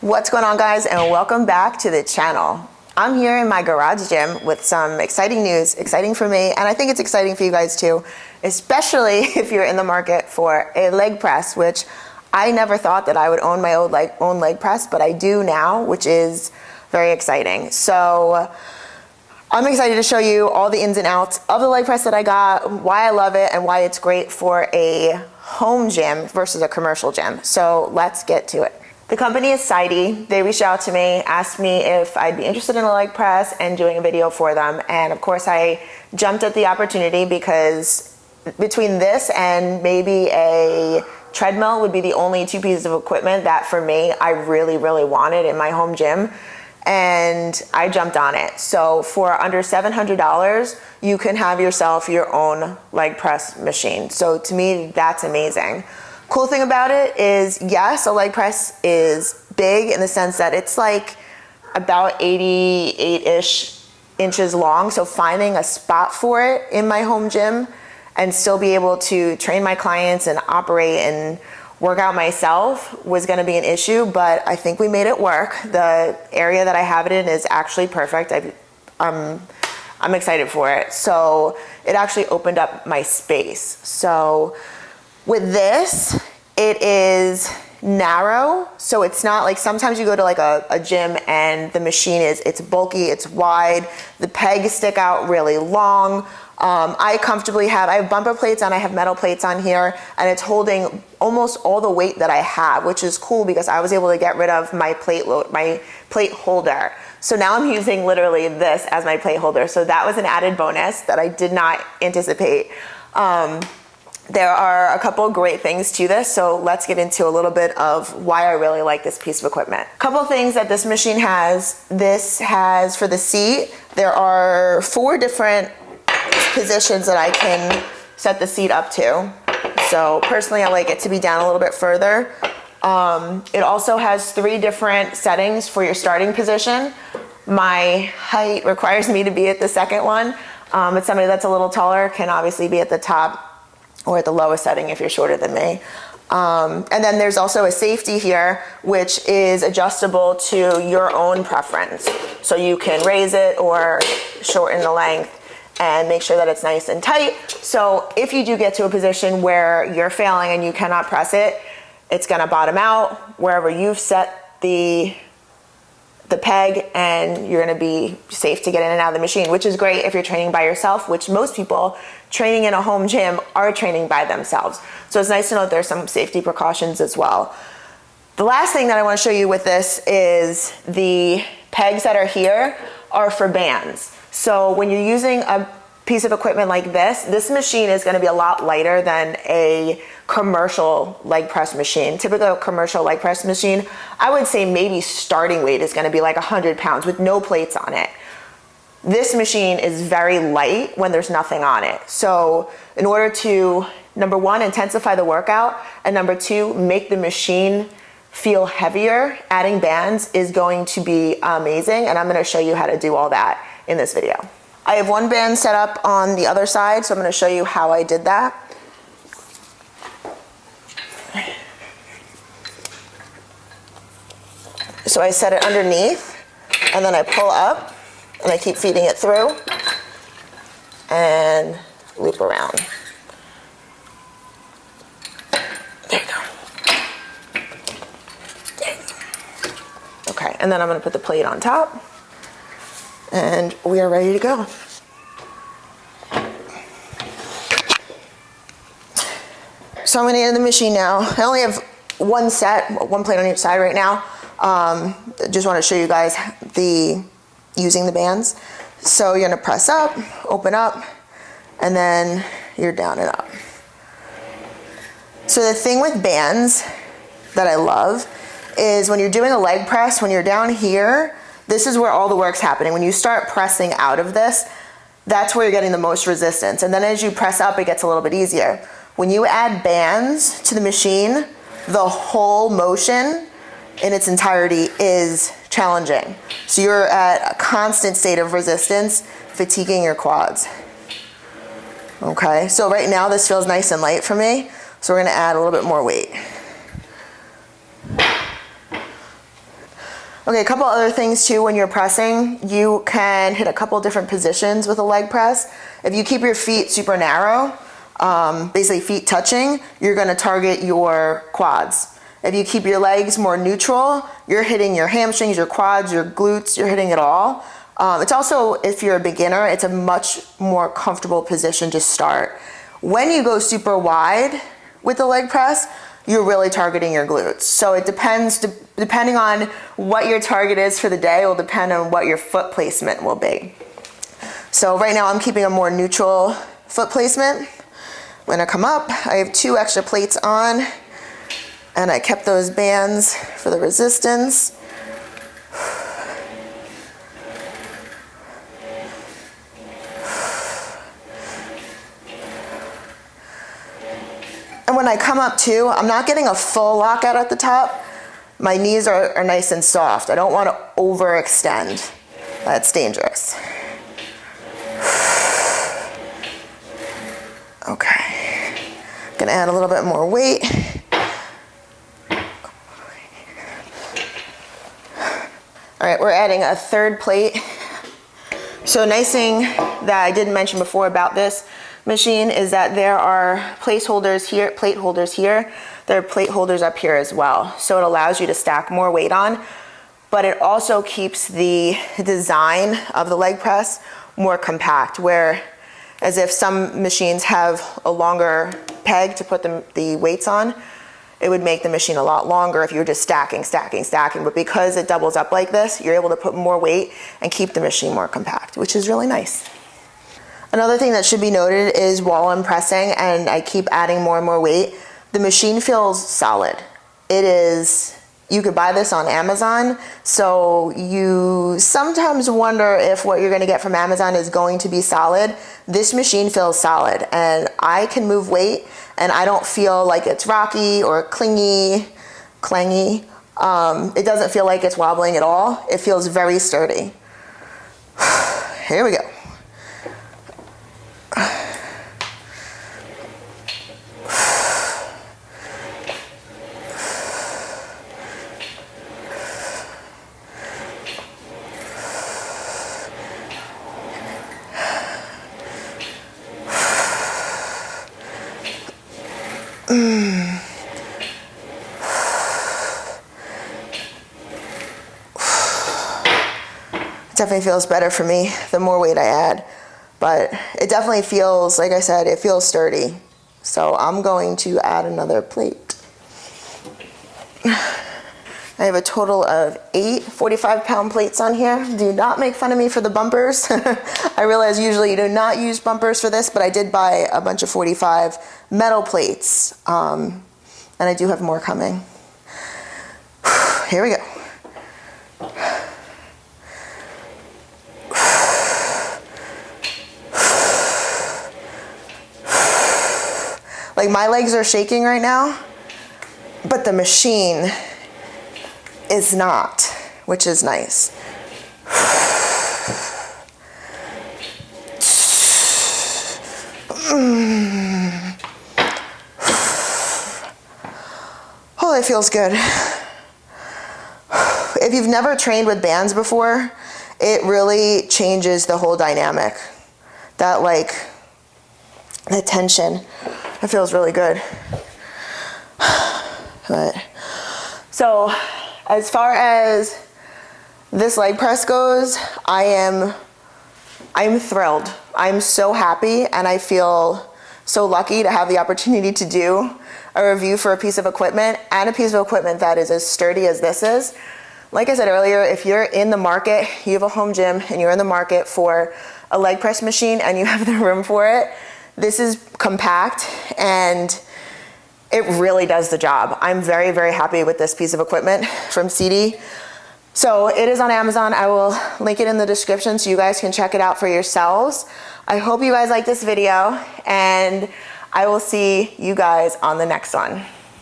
What's going on, guys, and welcome back to the channel. I'm here in my garage gym with some exciting news, exciting for me, and I think it's exciting for you guys too, especially if you're in the market for a leg press, which I never thought that I would own my own leg press, but I do now, which is very exciting. So I'm excited to show you all the ins and outs of the leg press that I got, why I love it, and why it's great for a home gym versus a commercial gym. So let's get to it. The company is Sidey. They reached out to me, asked me if I'd be interested in a leg press and doing a video for them. And of course I jumped at the opportunity because between this and maybe a treadmill would be the only two pieces of equipment that for me, I really, really wanted in my home gym. And I jumped on it. So for under $700, you can have yourself your own leg press machine. So to me, that's amazing. Cool thing about it is, yes, a leg press is big in the sense that it's like about 88-ish inches long. So finding a spot for it in my home gym and still be able to train my clients and operate and work out myself was going to be an issue, but I think we made it work. The area that I have it in is actually perfect. I'm excited for it. So it actually opened up my space. So with this, it is narrow, so it's not like sometimes you go to like a gym and the machine it's bulky, it's wide, the pegs stick out really long. I have bumper plates on, I have metal plates on here, and it's holding almost all the weight that I have, which is cool because I was able to get rid of my plate holder. So now I'm using literally this as my plate holder. So that was an added bonus that I did not anticipate. There are a couple of great things to this, so let's get into a little bit of why I really like this piece of equipment. A couple of things that this machine has. This has, for the seat, there are 4 different positions that I can set the seat up to. So personally, I like it to be down a little bit further. It also has 3 different settings for your starting position. My height requires me to be at the second one, but somebody that's a little taller can obviously be at the top or at the lowest setting if you're shorter than me. And then there's also a safety here, which is adjustable to your own preference. So you can raise it or shorten the length and make sure that it's nice and tight. So if you do get to a position where you're failing and you cannot press it, it's gonna bottom out wherever you've set the peg, and you're gonna be safe to get in and out of the machine, which is great if you're training by yourself, which most people training in a home gym are training by themselves. So it's nice to know there's some safety precautions as well. The last thing that I wanna show you with this is the pegs that are here are for bands. So when you're using a piece of equipment like this machine is gonna be a lot lighter than a commercial leg press machine. Typically a commercial leg press machine, I would say maybe starting weight is gonna be like 100 pounds with no plates on it. This machine is very light when there's nothing on it. So in order to, number 1, intensify the workout, and number 2, make the machine feel heavier, adding bands is going to be amazing, and I'm gonna show you how to do all that in this video. I have 1 band set up on the other side, so I'm gonna show you how I did that. So I set it underneath, and then I pull up, and I keep feeding it through, and loop around. There you go. There you go. Okay, and then I'm gonna put the plate on top, and we are ready to go. So I'm gonna get in the machine now. I only have 1 plate on each side right now. Just wanna show you guys using the bands. So you're gonna press up, open up, and then you're down and up. So the thing with bands that I love is when you're doing a leg press, when you're down here, this is where all the work's happening. When you start pressing out of this, that's where you're getting the most resistance. And then as you press up, it gets a little bit easier. When you add bands to the machine, the whole motion in its entirety is challenging. So you're at a constant state of resistance, fatiguing your quads. Okay, so right now this feels nice and light for me, so we're gonna add a little bit more weight. Okay, a couple other things too. When you're pressing, you can hit a couple different positions with a leg press. If you keep your feet super narrow, basically feet touching, you're gonna target your quads. If you keep your legs more neutral, you're hitting your hamstrings, your quads, your glutes, you're hitting it all. It's also, if you're a beginner, it's a much more comfortable position to start. When you go super wide with the leg press, you're really targeting your glutes. So it depends, depending on what your target is for the day, will depend on what your foot placement will be. So right now I'm keeping a more neutral foot placement. When I come up, I have 2 extra plates on, and I kept those bands for the resistance. And when I come up too, I'm not getting a full lockout at the top. My knees are nice and soft. I don't want to overextend. That's dangerous. Okay. Gonna add a little bit more weight. All right, we're adding a 3rd plate. So a nice thing that I didn't mention before about this machine is that there are plate holders here. There are plate holders up here as well. So it allows you to stack more weight on, but it also keeps the design of the leg press more compact, where as if some machines have a longer peg to put the weights on, it would make the machine a lot longer if you were just stacking. But because it doubles up like this, you're able to put more weight and keep the machine more compact, which is really nice. Another thing that should be noted is while I'm pressing and I keep adding more and more weight, the machine feels solid. It is, you could buy this on Amazon, so you sometimes wonder if what you're gonna get from Amazon is going to be solid. This machine feels solid, and I can move weight and I don't feel like it's rocky or clangy. It doesn't feel like it's wobbling at all. It feels very sturdy. Here we go. Definitely feels better for me the more weight I add, but it definitely feels, like I said, it feels sturdy. So I'm going to add another plate. I have a total of 8 45-pound plates on here. Do not make fun of me for the bumpers. I realize usually you do not use bumpers for this, but I did buy a bunch of 45 metal plates, and I do have more coming. Here we go. Like, my legs are shaking right now, but the machine is not, which is nice. Oh, it feels good. If you've never trained with bands before, it really changes the whole dynamic. That, like, the tension. It feels really good. But, so as far as this leg press goes, I'm thrilled. I'm so happy, and I feel so lucky to have the opportunity to do a review for a piece of equipment, and a piece of equipment that is as sturdy as this is. Like I said earlier, if you're in the market, you have a home gym and you're in the market for a leg press machine and you have the room for it, this is compact and it really does the job. I'm very, very happy with this piece of equipment from CD. So it is on Amazon. I will link it in the description so you guys can check it out for yourselves. I hope you guys like this video, and I will see you guys on the next one.